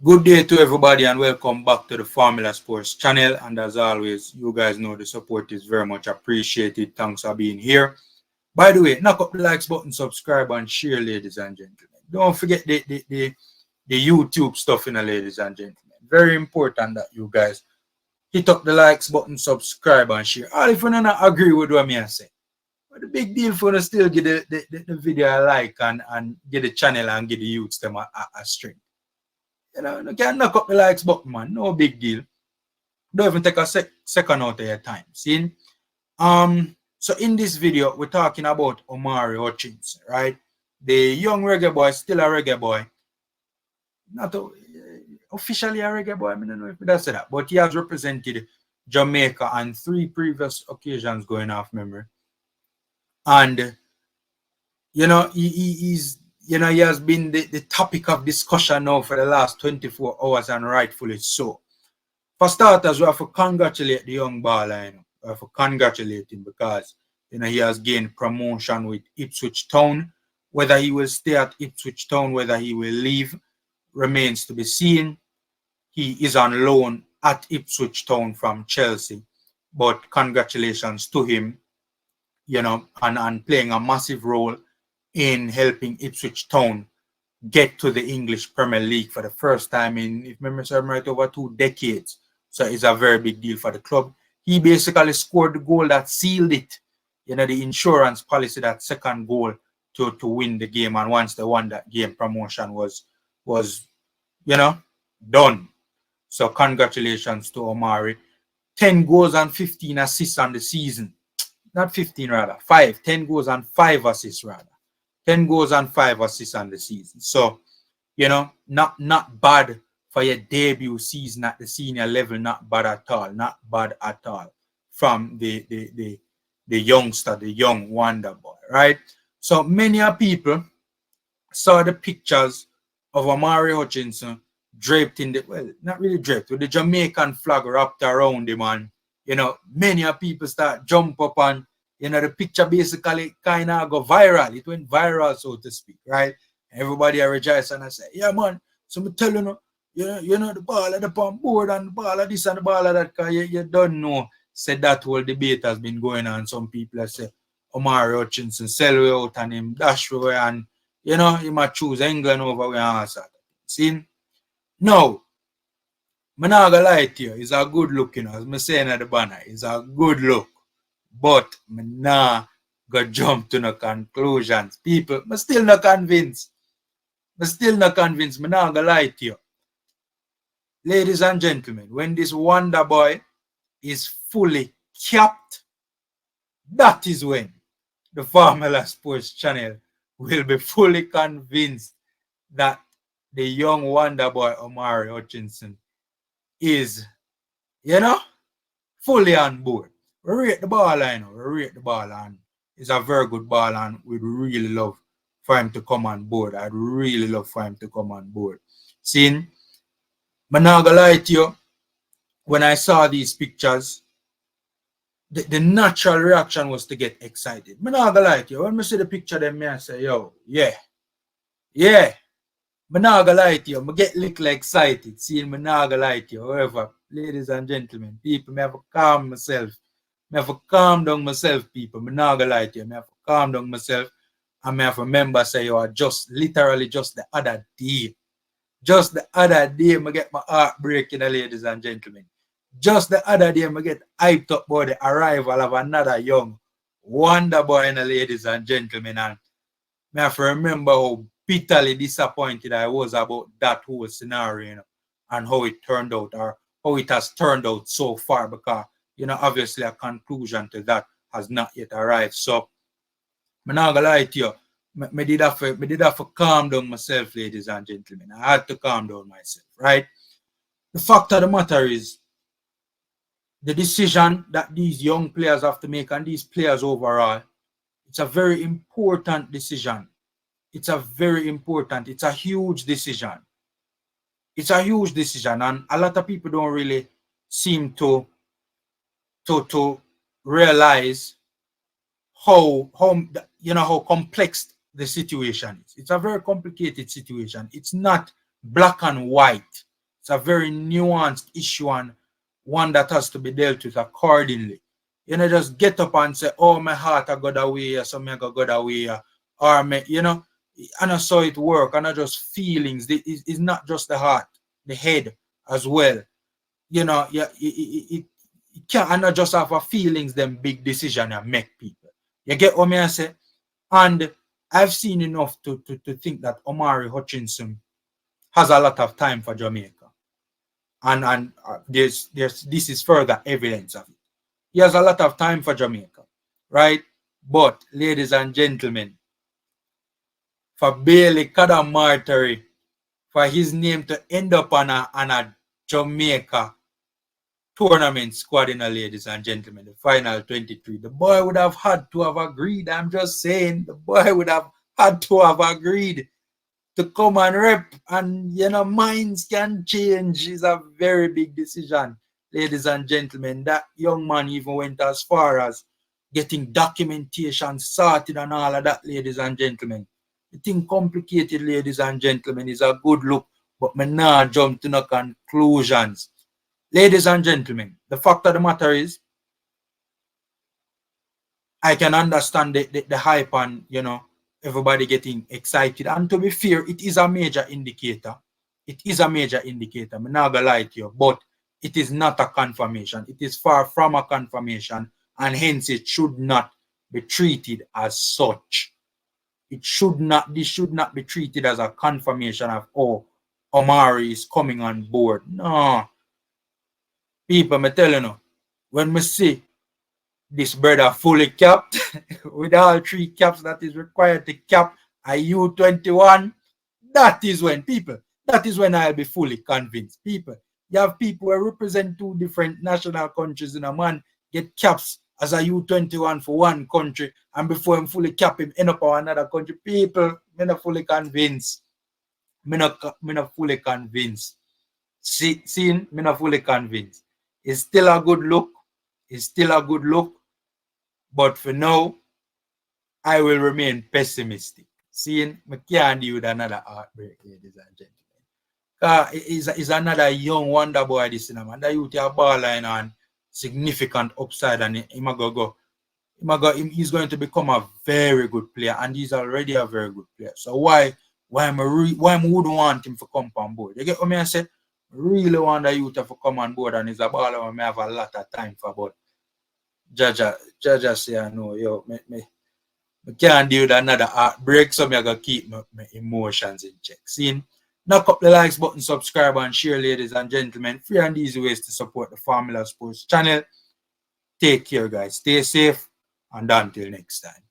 Good day to everybody and welcome back to the Formula Sports channel. And as always, you guys know the support is very much appreciated. Thanks for being here. By the way, knock up the likes button, subscribe, and share, ladies and gentlemen. Don't forget the YouTube stuff, ladies and gentlemen. Very important that you guys hit up the likes button, subscribe, and share. All if you don't agree with what I say. But the big deal for us still get the video a like and get the channel and get the youths them a string. You can knock up the likes button, man. No big deal. Don't even take a second out of your time. See? So in this video, we're talking about Omari Hutchinson, right? The young reggae boy, still a reggae boy. Not officially a reggae boy, I don't know if that's that, but he has represented Jamaica on 3 previous occasions going off memory. And he's he has been the topic of discussion now for the last 24 hours, and rightfully so. For starters, we have to congratulate the young baller. We have to congratulate him because he has gained promotion with Ipswich Town. Whether he will stay at Ipswich Town, whether he will leave, remains to be seen. He is on loan at Ipswich Town from Chelsea, but congratulations to him, and playing a massive role in helping Ipswich Town get to the English Premier League for the first time in, if memory serves me right, over 2 decades. So it's a very big deal for the club. He basically scored the goal that sealed it, the insurance policy, that second goal to win the game. And once they won that game, promotion was done. So congratulations to Omari. 10 goals and 15 assists on the season. Not 15 rather, 5. 10 goals and 5 assists rather. 10 goals and 5 assists on the season. So, not bad for your debut season at the senior level. Not bad at all. Not bad at all from the youngster, the young wonder boy, right? So many people saw the pictures of Omari Hutchinson draped in not really draped, with the Jamaican flag wrapped around him, and many people start jump up and the picture basically kind of go viral. It went viral, so to speak, right? Everybody rejoice and I say, yeah, man. So I'm telling the ball at the on board and the ball of this and the ball of that, because you don't know. Said that whole debate has been going on. Some people say Omari Hutchinson sell way out and him dash away, and he might choose England over where answer. See? Now, I'm not gonna lie to you, it's a good look, as I'm saying at the banner, it's a good look. But I'm not gonna jump to no conclusions. People, I'm still not convinced. I'm not gonna lie to you. Ladies and gentlemen, when this wonder boy is fully capped, that is when the Formula Sports channel will be fully convinced that the young wonder boy Omari Hutchinson is, fully on board. We rate the ball, we rate the ball, and it's a very good ball, and we'd really love for him to come on board. I'd really love for him to come on board. Seeing, I'm not gonna lie to you, when I saw these pictures, the natural reaction was to get excited. I'm not gonna lie to you, when I see the picture, then I say, yo, yeah. I'm not gonna lie to you, I get a little excited. Seeing, I'm not gonna lie to you. However, ladies and gentlemen, people, I have to calm myself. I have to calm down myself, people. I'm not gonna lie to you. I have to calm down myself. And I have to remember, say, you are literally just the other day. Just the other day, I get my heart breaking, ladies and gentlemen. Just the other day, I get hyped up by the arrival of another young wonder boy, ladies and gentlemen. And I have to remember how bitterly disappointed I was about that whole scenario, and how it turned out, or how it has turned out so far, because obviously a conclusion to that has not yet arrived. So I'm not gonna lie to you, I did have to calm down myself, ladies and gentlemen. I had to calm down myself, right? The fact of the matter is, the decision that these young players have to make, and these players overall, it's a very important decision. It's a huge decision. It's a huge decision, and a lot of people don't really seem to realize how complex the situation is. It's a very complicated situation. It's not black and white. It's a very nuanced issue and one that has to be dealt with accordingly. You know, just get up and say, oh, my heart I got away, so me go away, or me, you know, and I saw it work, and not just feelings. It's not just the heart, the head as well. You know, yeah, it can't and not just have a feelings, them big decision and make people. You get what me I say? And I've seen enough to think that Omari Hutchinson has a lot of time for Jamaica. And this is further evidence of it. He has a lot of time for Jamaica, right? But, ladies and gentlemen, for Bailey Kadamartari, for his name to end up on a Jamaica tournament squad, ladies and gentlemen, the final 23, the boy would have had to have agreed. I'm just saying, the boy would have had to have agreed to come and rep, and you know, minds can change. It's a very big decision, ladies and gentlemen. That young man even went as far as getting documentation sorted and all of that, ladies and gentlemen. The thing complicated, ladies and gentlemen, is a good look, but me nah jump to no conclusions. Ladies and gentlemen, the fact of the matter is, I can understand the hype and, you know, everybody getting excited. And to be fair, it is a major indicator. It is a major indicator. I'm not gonna lie to you, but it is not a confirmation. It is far from a confirmation, and hence it should not be treated as such. It should not. This should not be treated as a confirmation of, oh, Omari is coming on board. No, people, me telling you, when me see this brother fully capped with all 3 caps that is required to cap a U21, that is when I'll be fully convinced. People, you have people who represent 2 different national countries in a man get caps as a U21 for one country, and before him fully cap him end up on another country. People, me not fully convinced. Me not fully convinced. Me not fully convinced. It's still a good look. It's still a good look. But for now, I will remain pessimistic. Seeing me can't deal with another heartbreak, ladies and gentlemen. Is another young wonder boy this in a man. That youth a baller and significant upside, and he's going to become a very good player, and he's already a very good player. So why I wouldn't want him to come on board? You get what I say? I really want the youth to come on board, and he's a baller and I have a lot of time for, but Jaja say, I know, yo, me can't deal with another heartbreak, so I gotta keep my emotions in check. See, knock up the likes button, subscribe, and share, ladies and gentlemen. Free and easy ways to support the Formula Sports channel. Take care, guys. Stay safe, and until next time.